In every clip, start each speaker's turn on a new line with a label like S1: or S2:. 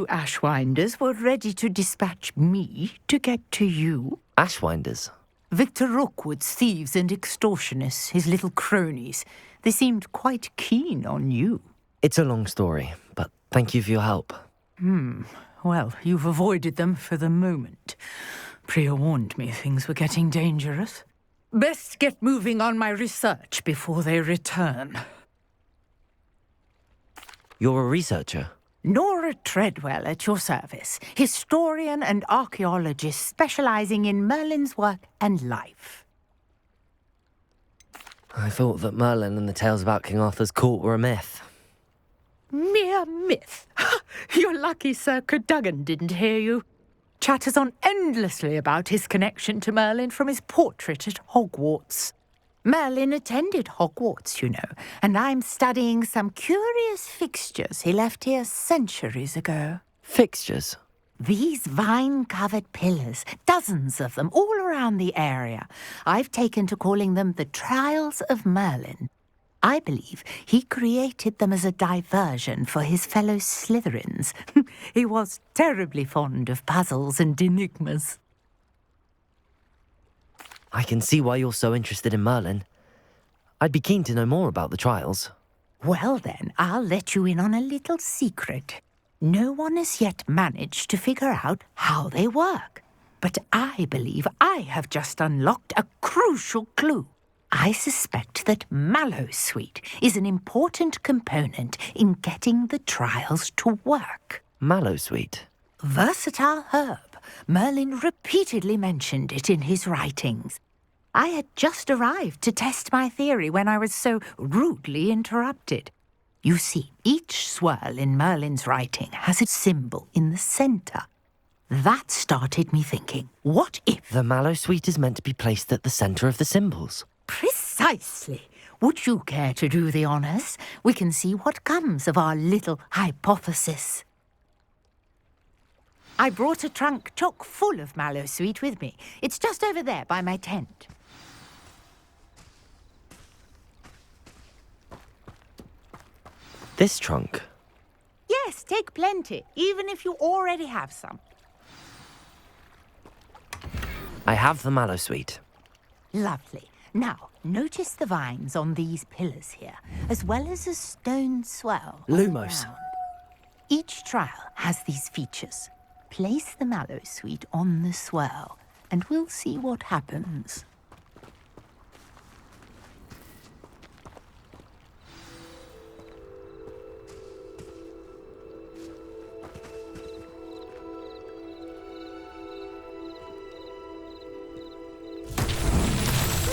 S1: Ashwinders were ready to dispatch me to get to you.
S2: Ashwinders?
S1: Victor Rookwood's thieves and extortionists, his little cronies. They seemed quite keen on you.
S2: It's a long story, but thank you for your help.
S1: Well, you've avoided them for the moment. Priya warned me things were getting dangerous. Best get moving on my research before they return.
S2: You're a researcher?
S1: Nora Treadwell at your service, historian and archaeologist specializing in Merlin's work and life.
S2: I thought that Merlin and the tales about King Arthur's court were a myth.
S1: Mere myth. You're lucky Sir Cadogan didn't hear you. Chatters on endlessly about his connection to Merlin from his portrait at Hogwarts. Merlin attended Hogwarts, you know, and I'm studying some curious fixtures he left here centuries ago.
S2: Fixtures?
S1: These vine-covered pillars, dozens of them, all around the area. I've taken to calling them the Trials of Merlin. I believe he created them as a diversion for his fellow Slytherins. He was terribly fond of puzzles and enigmas.
S2: I can see why you're so interested in Merlin. I'd be keen to know more about the trials.
S1: Well then, I'll let you in on a little secret. No one has yet managed to figure out how they work. But I believe I have just unlocked a crucial clue. I suspect that Mallowsweet is an important component in getting the trials to work.
S2: Mallowsweet?
S1: Versatile herb. Merlin repeatedly mentioned it in his writings. I had just arrived to test my theory when I was so rudely interrupted. You see, each swirl in Merlin's writing has a symbol in the centre. That started me thinking, what if...
S2: The Mallowsweet is meant to be placed at the centre of the symbols.
S1: Precisely. Would you care to do the honours? We can see what comes of our little hypothesis. I brought a trunk chock full of Mallowsweet with me. It's just over there by my tent.
S2: This trunk?
S1: Yes, take plenty, even if you already have some.
S2: I have the Mallowsweet.
S1: Lovely. Now, notice the vines on these pillars here, as well as a stone swell.
S2: Lumos.
S1: Around. Each trial has these features. Place the Mallowsweet on the swirl, and we'll see what happens.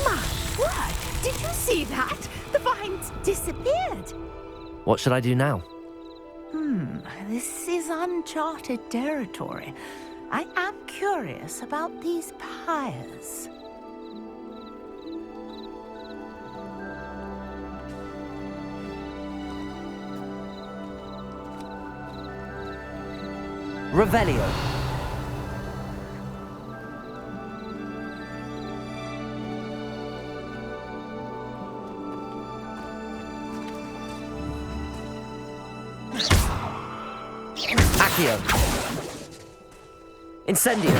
S1: My word! Did you see that? The vines disappeared.
S2: What should I do now?
S1: This is uncharted territory. I am curious about these pyres.
S2: Revelio. Accio. Incendio.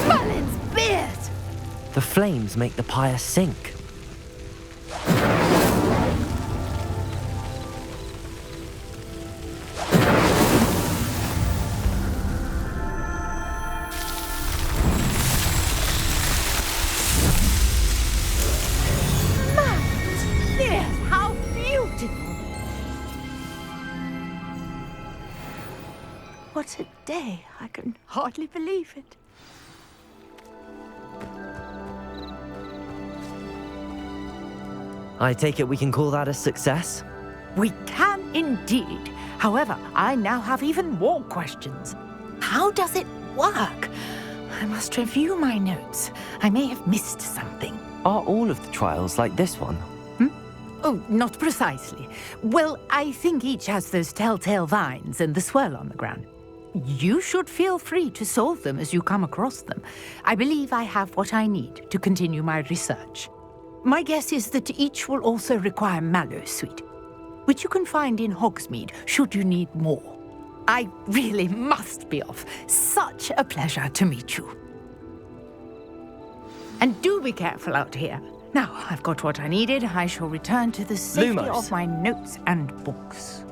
S1: Merlin's beard!
S2: The flames make the pyre sink.
S1: Merlin's beard! How beautiful! What a day! I can hardly believe it.
S2: I take it we can call that a success?
S1: We can indeed. However, I now have even more questions. How does it work? I must review my notes. I may have missed something.
S2: Are all of the trials like this one?
S1: Oh, not precisely. Well, I think each has those telltale vines and the swirl on the ground. You should feel free to solve them as you come across them. I believe I have what I need to continue my research. My guess is that each will also require Mallowsweet, which you can find in Hogsmeade should you need more. I really must be off. Such a pleasure to meet you. And do be careful out here. Now, I've got what I needed. I shall return to the safety
S2: Lumos.
S1: of my notes and books.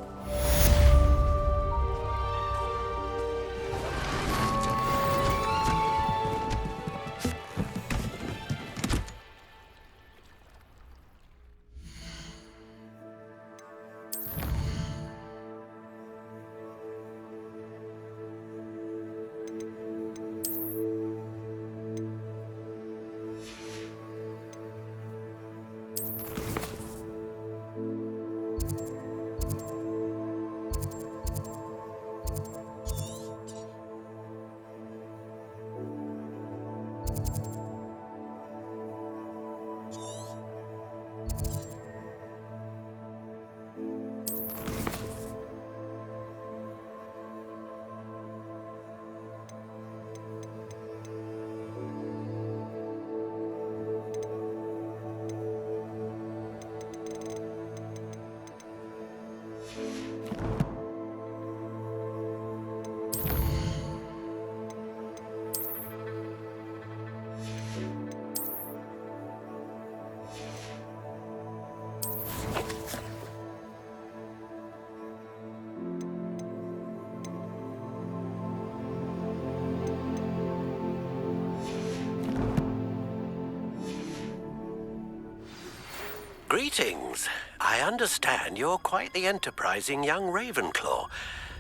S3: Greetings. I understand you're quite the enterprising young Ravenclaw.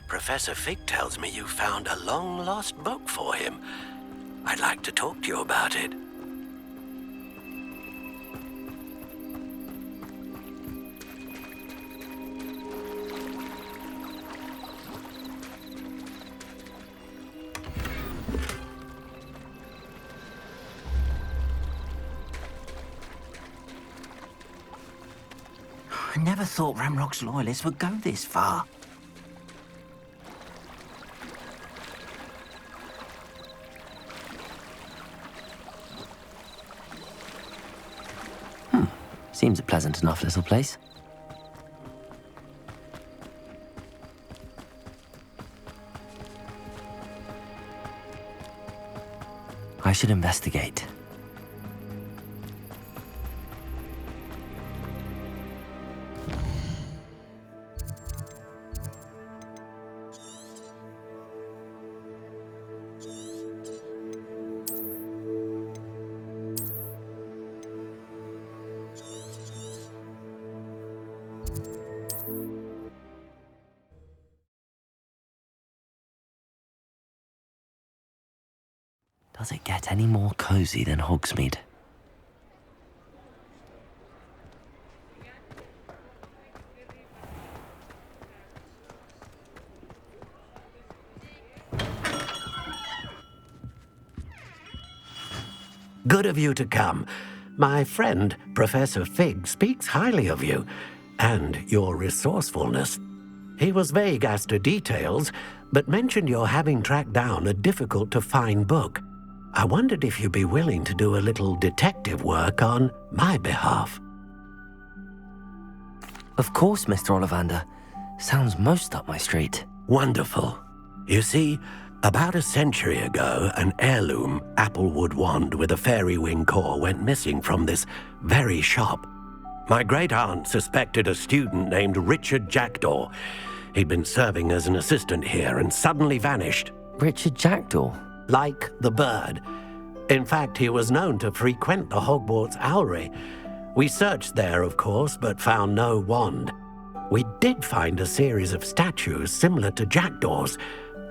S3: Professor Fig tells me you found a long-lost book for him. I'd like to talk to you about it.
S4: I never thought Ramrock's loyalists would go this far.
S2: Seems a pleasant enough little place. I should investigate. Does it get any more cozy than Hogsmeade?
S3: Good of you to come. My friend, Professor Fig, speaks highly of you and your resourcefulness. He was vague as to details, but mentioned your having tracked down a difficult-to-find book. I wondered if you'd be willing to do a little detective work on my behalf.
S2: Of course, Mr. Ollivander. Sounds most up my street.
S3: Wonderful. You see, about a century ago, an heirloom applewood wand with a fairy wing core went missing from this very shop. My great-aunt suspected a student named Richard Jackdaw. He'd been serving as an assistant here and suddenly vanished.
S2: Richard Jackdaw?
S3: Like the bird. In fact, he was known to frequent the Hogwarts Owlery. We searched there, of course, but found no wand. We did find a series of statues similar to Jackdaw's.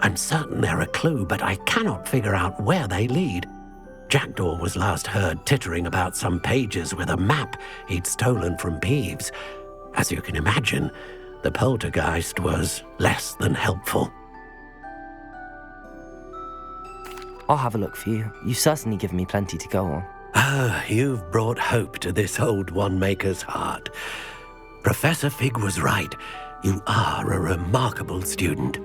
S3: I'm certain they're a clue, but I cannot figure out where they lead. Jackdaw was last heard tittering about some pages with a map he'd stolen from Peeves. As you can imagine, the poltergeist was less than helpful.
S2: I'll have a look for you. You've certainly given me plenty to go on.
S3: Ah, you've brought hope to this old one-maker's heart. Professor Fig was right. You are a remarkable student.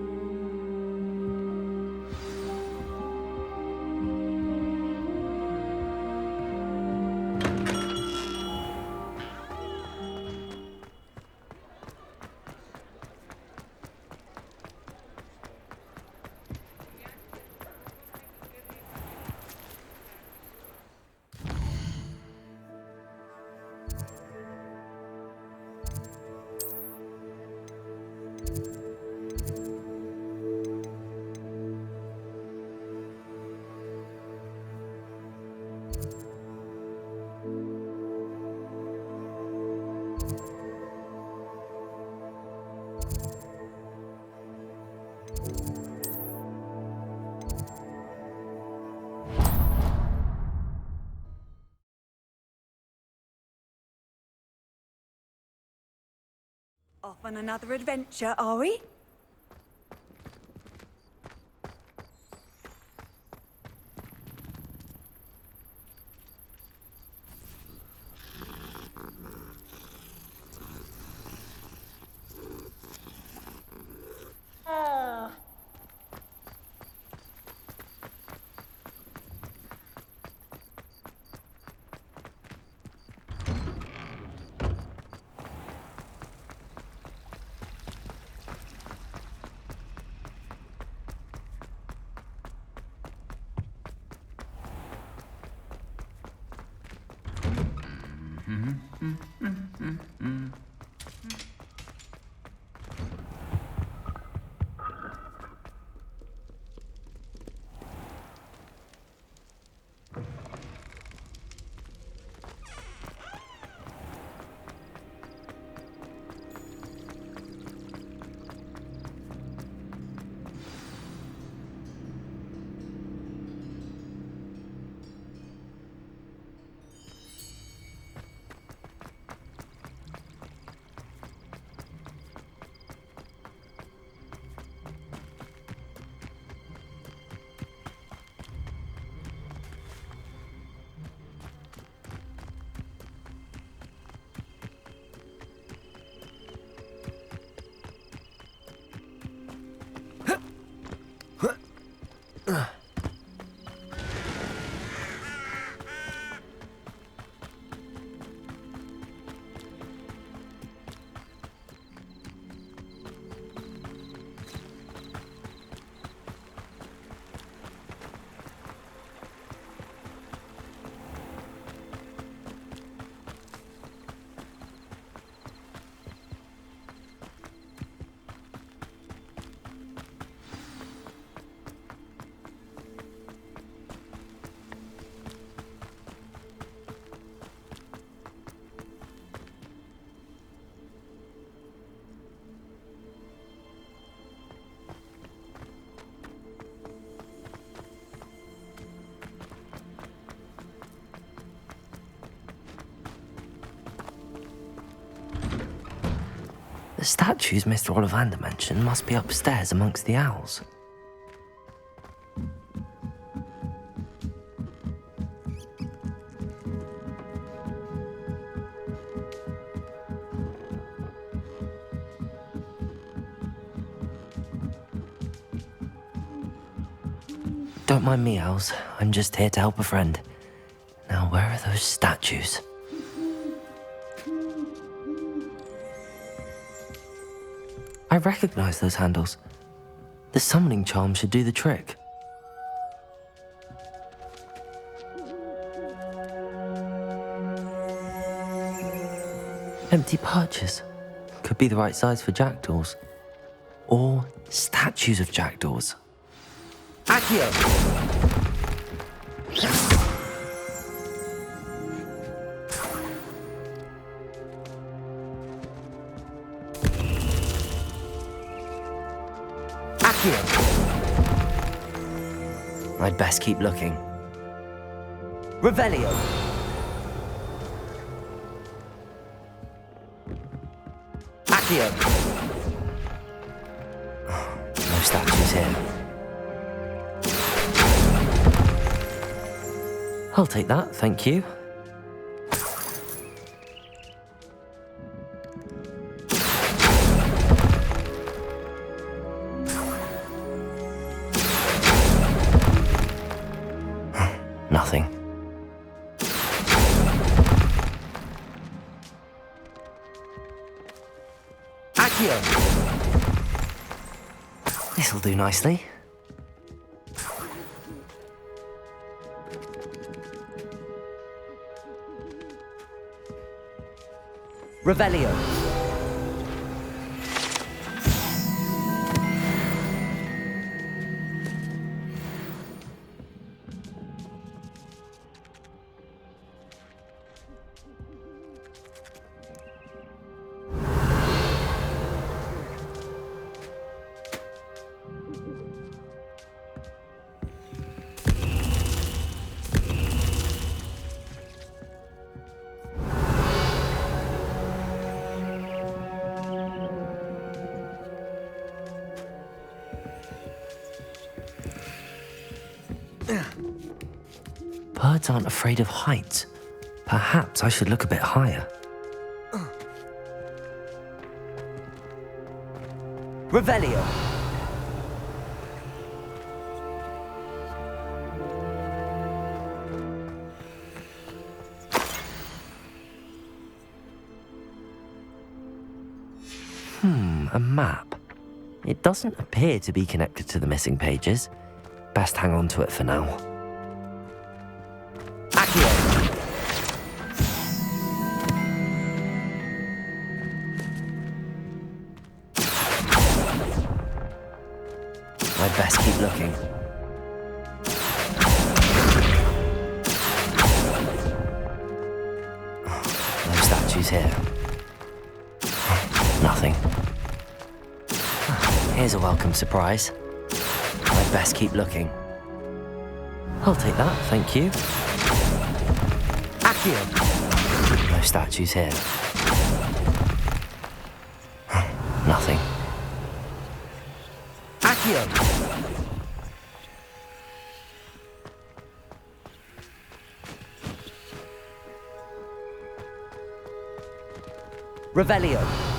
S5: Off on another adventure, are we?
S2: The statues Mr. Ollivander mentioned must be upstairs amongst the owls. Don't mind me, owls. I'm just here to help a friend. Now, where are those statues? I recognize those handles. The summoning charm should do the trick. Empty perches. Could be the right size for jackdaws. Or statues of jackdaws. Accio! I'd best keep looking. Revelio! Accio! No statues here. I'll take that, thank you. Nothing. Accio! This'll do nicely. Revelio. Birds aren't afraid of heights. Perhaps I should look a bit higher. Revelio! A map. It doesn't appear to be connected to the missing pages. Best hang on to it for now. Accio! I'd best keep looking. No statues here. Nothing. Here's a welcome surprise. I'd best keep looking. I'll take that, thank you. Accio! No statues here. Nothing. Accio! Revelio!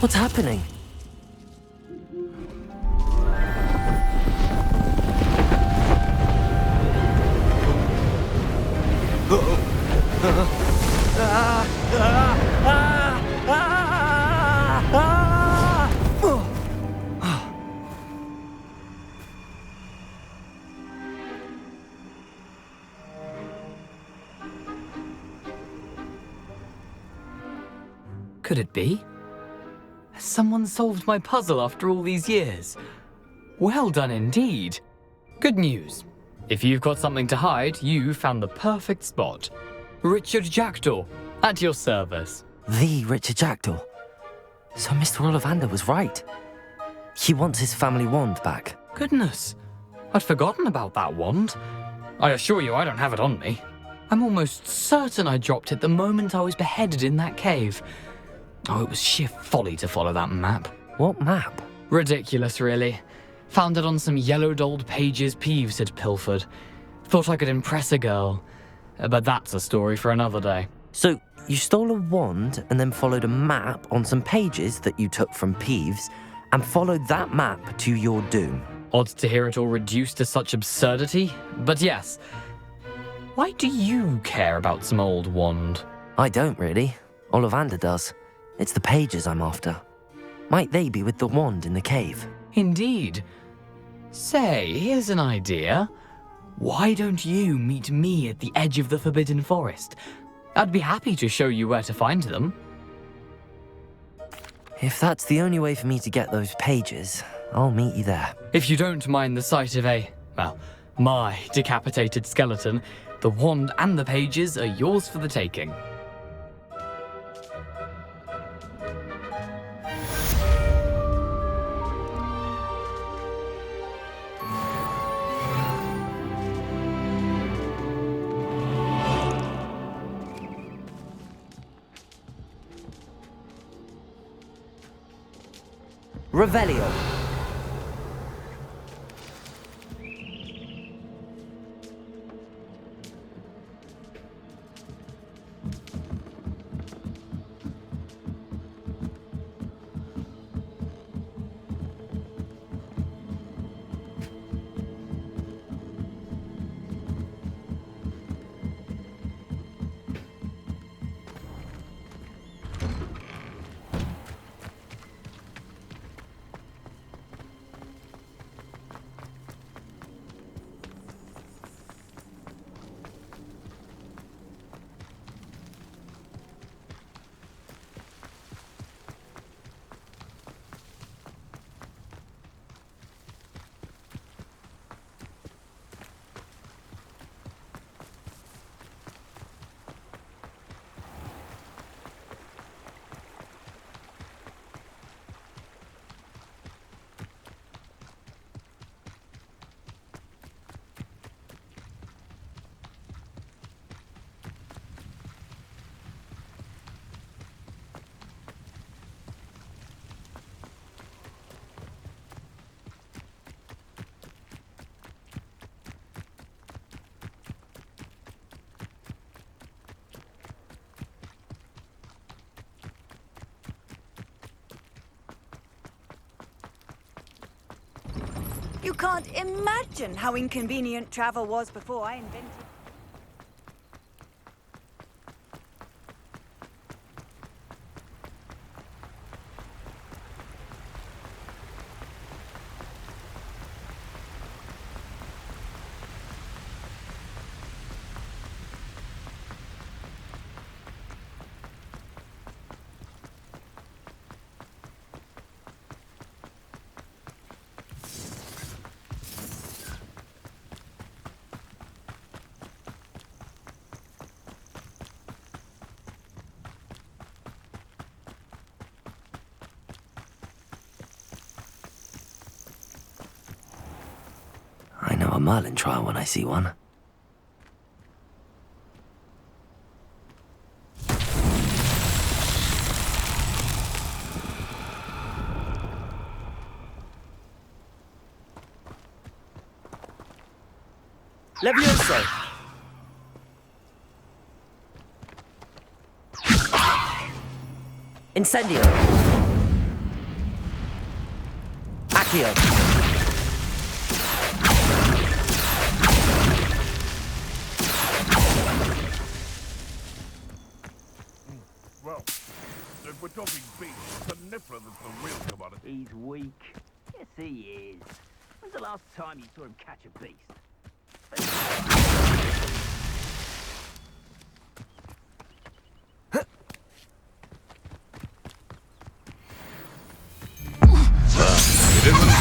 S2: What's happening?
S6: Could it be? Has someone solved my puzzle after all these years? Well done indeed. Good news. If you've got something to hide, you found the perfect spot. Richard Jackdaw, at your service.
S2: The Richard Jackdaw. So Mr. Ollivander was right. He wants his family wand back.
S6: Goodness, I'd forgotten about that wand. I assure you I don't have it on me. I'm almost certain I dropped it the moment I was beheaded in that cave. Oh, it was sheer folly to follow that map.
S2: What map?
S6: Ridiculous, really. Found it on some yellowed old pages Peeves had pilfered. Thought I could impress a girl. But that's a story for another day.
S2: So you stole a wand and then followed a map on some pages that you took from Peeves and followed that map to your doom.
S6: Odd to hear it all reduced to such absurdity, but yes. Why do you care about some old wand?
S2: I don't really. Ollivander does. It's the pages I'm after. Might they be with the wand in the cave?
S6: Indeed. Say, here's an idea. Why don't you meet me at the edge of the Forbidden Forest? I'd be happy to show you where to find them.
S2: If that's the only way for me to get those pages, I'll meet you there.
S6: If you don't mind the sight of my decapitated skeleton, the wand and the pages are yours for the taking.
S2: Revelio.
S5: You can't imagine how inconvenient travel was before I invented...
S2: I know a Merlin trial when I see one.
S7: Levioso! Incendio! Accio!
S8: Well, if we're talking beef, it's a nipper that's the real commodity.
S4: He's weak. Yes, he is. When's the last time you saw him catch a beast?
S8: It isn't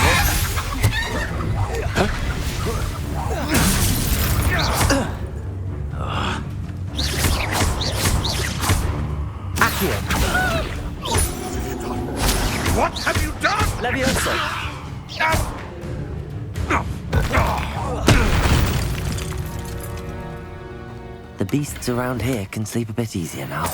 S8: what? What have you done?
S7: Levioso!
S2: The beasts around here can sleep a bit easier now.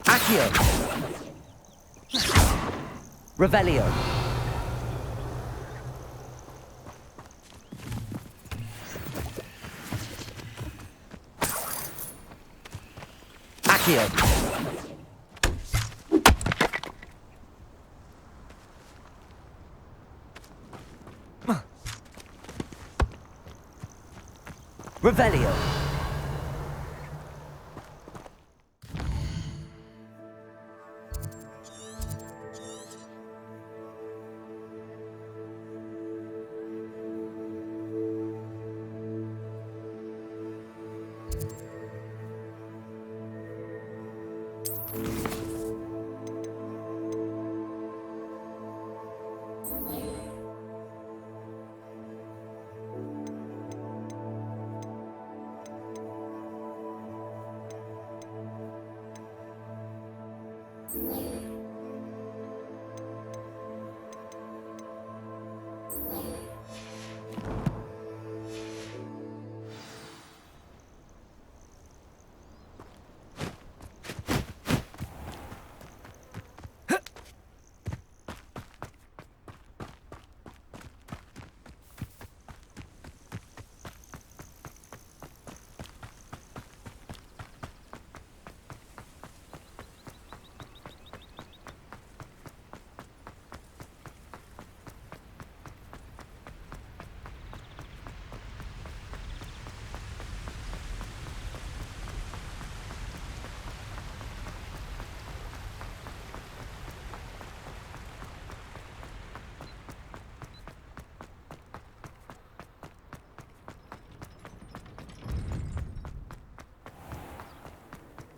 S7: Accio! Revelio! Accio! Revelio!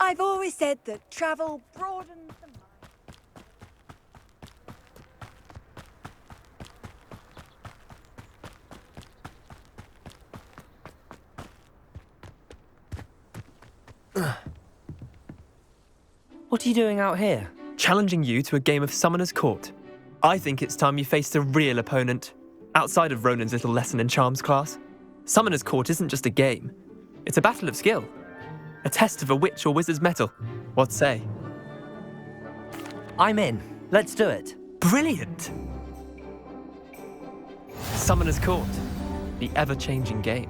S5: I've always said that travel broadens the mind.
S7: What are you doing out here?
S9: Challenging you to a game of Summoner's Court. I think it's time you faced a real opponent, outside of Ronan's little lesson in charms class. Summoner's Court isn't just a game. It's a battle of skill. A test of a witch or wizard's mettle. What say?
S7: I'm in. Let's do it.
S9: Brilliant! Summoner's Court. The ever-changing game.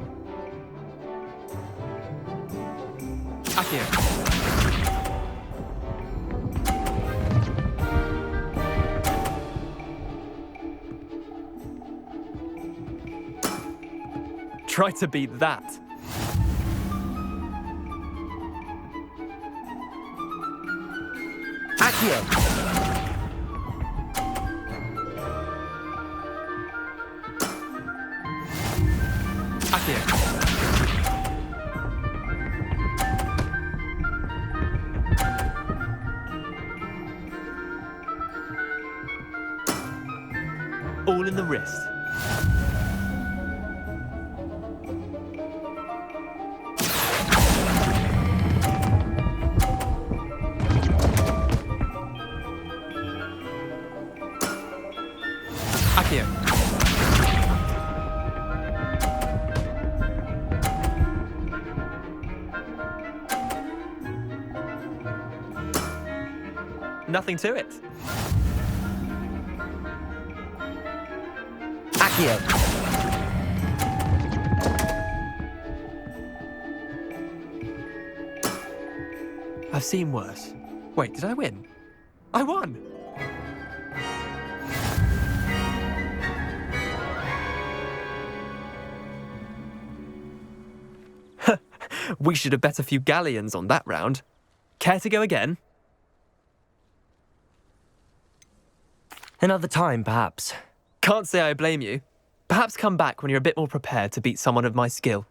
S9: Accio. Try to beat that.
S7: Accio.
S9: Accio. All in the wrist. Accio. Nothing to it.
S7: Accio.
S9: I've seen worse. Wait, did I win? I won! We should have bet a few galleons on that round. Care to go again?
S7: Another time, perhaps.
S9: Can't say I blame you. Perhaps come back when you're a bit more prepared to beat someone of my skill.